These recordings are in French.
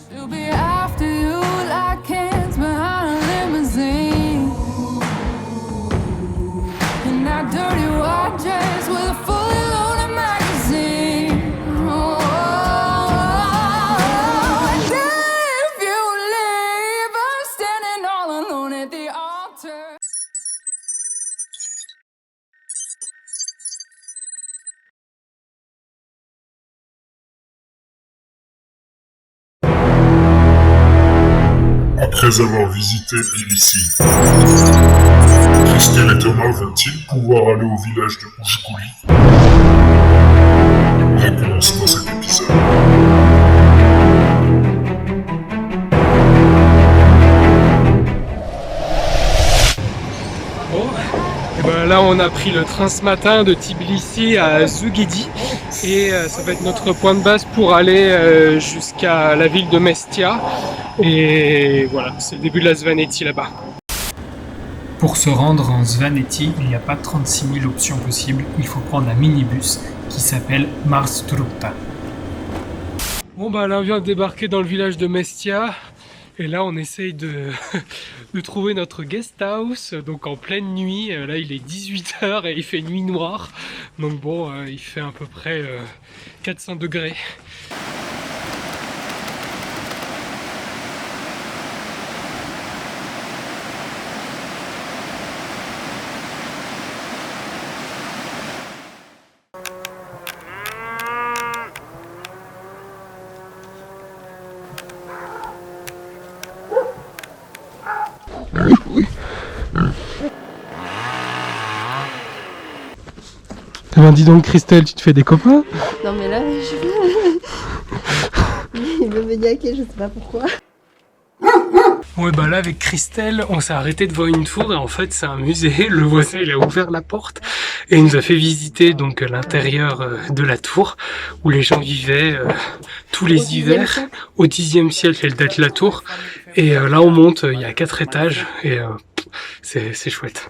She'll be after you like hands behind a limousine. In that dirty white dress with a fully loaded magazine. Oh, and if you leave, I'm standing all alone at the altar. Après avoir visité Tbilissi, Christelle et Thomas vont-ils pouvoir aller au village de Oujkouli? Réponse dans cet épisode. Bon, et ben là on a pris le train ce matin de Tbilissi à Szegedi et ça va être notre point de base pour aller jusqu'à la ville de Mestia. Et voilà, c'est le début de la Svaneti là-bas. Pour se rendre en Svaneti, il n'y a pas 36 000 options possibles, il faut prendre un minibus qui s'appelle Marstrutta. Bon bah là on vient de débarquer dans le village de Mestia et là on essaye de trouver notre guest house, donc en pleine nuit. Là il est 18h et il fait nuit noire, donc bon il fait à peu près 400 degrés. Eh ben dis donc Christelle, tu te fais des copains? Non mais là, il veut me niaquer, je sais pas pourquoi. Ouais bah là avec Christelle on s'est arrêté devant une tour et en fait c'est un musée. Le voisin il a ouvert la porte et il nous a fait visiter donc l'intérieur de la tour où les gens vivaient tous les hivers. Au Xe siècle elle date la tour et là on monte, il y a 4 étages et c'est chouette.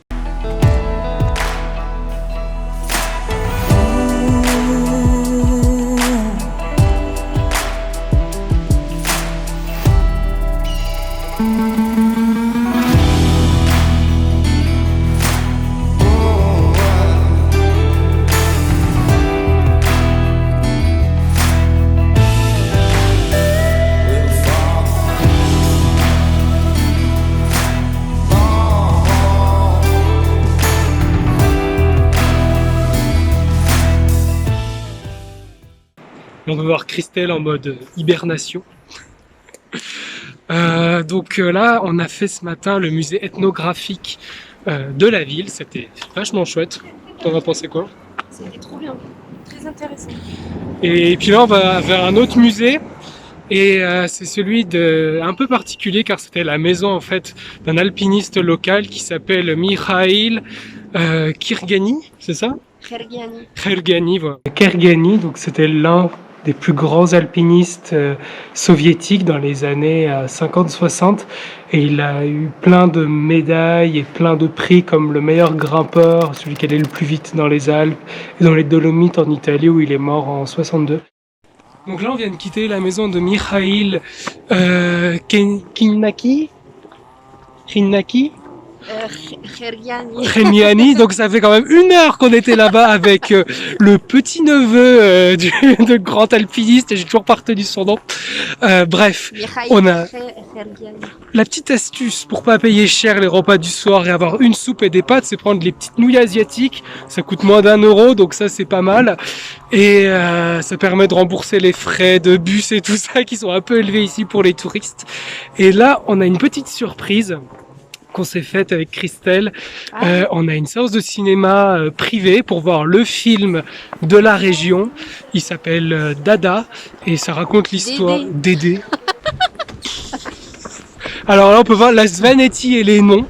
On va voir Christelle en mode hibernation. Donc là, on a fait ce matin le musée ethnographique de la ville. C'était vachement chouette. T'en as pensé quoi? C'était trop bien, très intéressant. Et puis là, on va vers un autre musée. Et c'est celui un peu particulier car c'était la maison en fait d'un alpiniste local qui s'appelle Mikhail Khergani, c'est ça? Khergani. Khergani, voilà. Khergani, donc c'était l'un des plus grands alpinistes soviétiques dans les années 50-60 et il a eu plein de médailles et plein de prix comme le meilleur grimpeur, celui qui allait le plus vite dans les Alpes et dans les Dolomites en Italie où il est mort en 62. Donc là on vient de quitter la maison de Mikhail Khinaki. Khergani. Donc ça fait quand même 1 heure qu'on était là-bas avec le petit-neveu de grand alpiniste et j'ai toujours pas retenu son nom. Bref, on a la petite astuce pour pas payer cher les repas du soir et avoir une soupe et des pâtes, c'est prendre les petites nouilles asiatiques. Ça coûte moins d'1 €, donc ça c'est pas mal. Et ça permet de rembourser les frais de bus et tout ça qui sont un peu élevés ici pour les touristes. Et là, on a une petite surprise qu'on s'est faite avec Christelle. On a une séance de cinéma privée pour voir le film de la région. Il s'appelle Dada et ça raconte l'histoire d'Édé. Alors là on peut voir la Svaneti et les noms.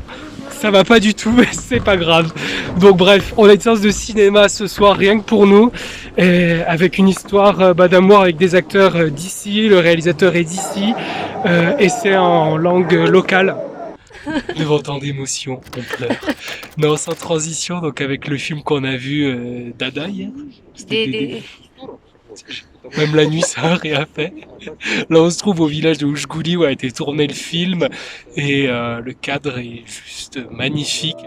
Ça va pas du tout, mais c'est pas grave. Donc bref, on a une séance de cinéma ce soir rien que pour nous, et avec une histoire d'amour avec des acteurs d'ici, le réalisateur est d'ici, et c'est en langue locale. Devant tant d'émotions, on pleure. Non, sans transition, donc avec le film qu'on a vu Dada hier. C'était Dédé. Même la nuit, ça a rien fait. Là, on se trouve au village de Oujgouli où a été tourné le film et le cadre est juste magnifique.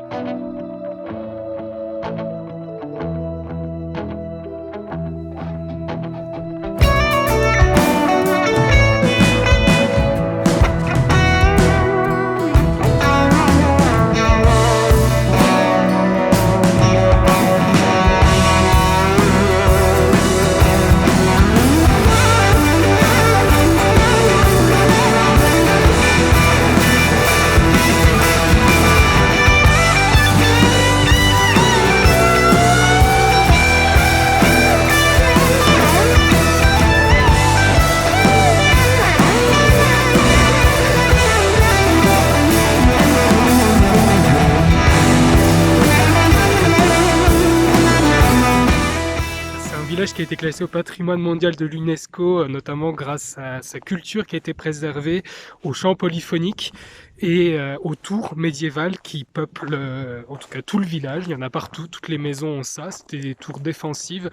Qui a été classé au patrimoine mondial de l'UNESCO, notamment grâce à sa culture qui a été préservée, aux chants polyphoniques et aux tours médiévales qui peuplent en tout cas tout le village. Il y en a partout, toutes les maisons ont ça. C'était des tours défensives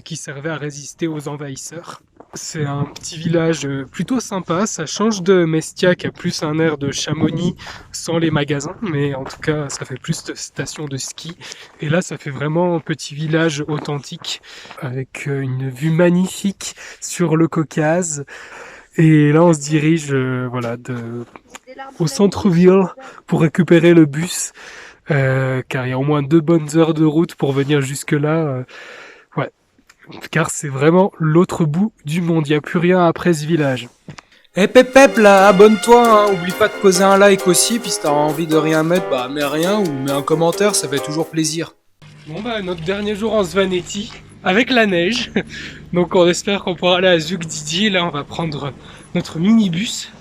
qui servaient à résister aux envahisseurs. C'est un petit village plutôt sympa, ça change de Mestia qui a plus un air de Chamonix sans les magasins, mais en tout cas ça fait plus de station de ski. Et là ça fait vraiment un petit village authentique avec une vue magnifique sur le Caucase. Et là on se dirige au centre-ville pour récupérer le bus, car il y a au moins 2 bonnes heures de route pour venir jusque là. Car c'est vraiment l'autre bout du monde, il n'y a plus rien après ce village. Eh Pep là, abonne-toi, hein. Oublie pas de poser un like aussi, puis si t'as envie de rien mettre, bah mets rien ou mets un commentaire, ça fait toujours plaisir. Bon notre dernier jour en Svaneti, avec la neige, donc on espère qu'on pourra aller à Zugdidi. Là on va prendre notre minibus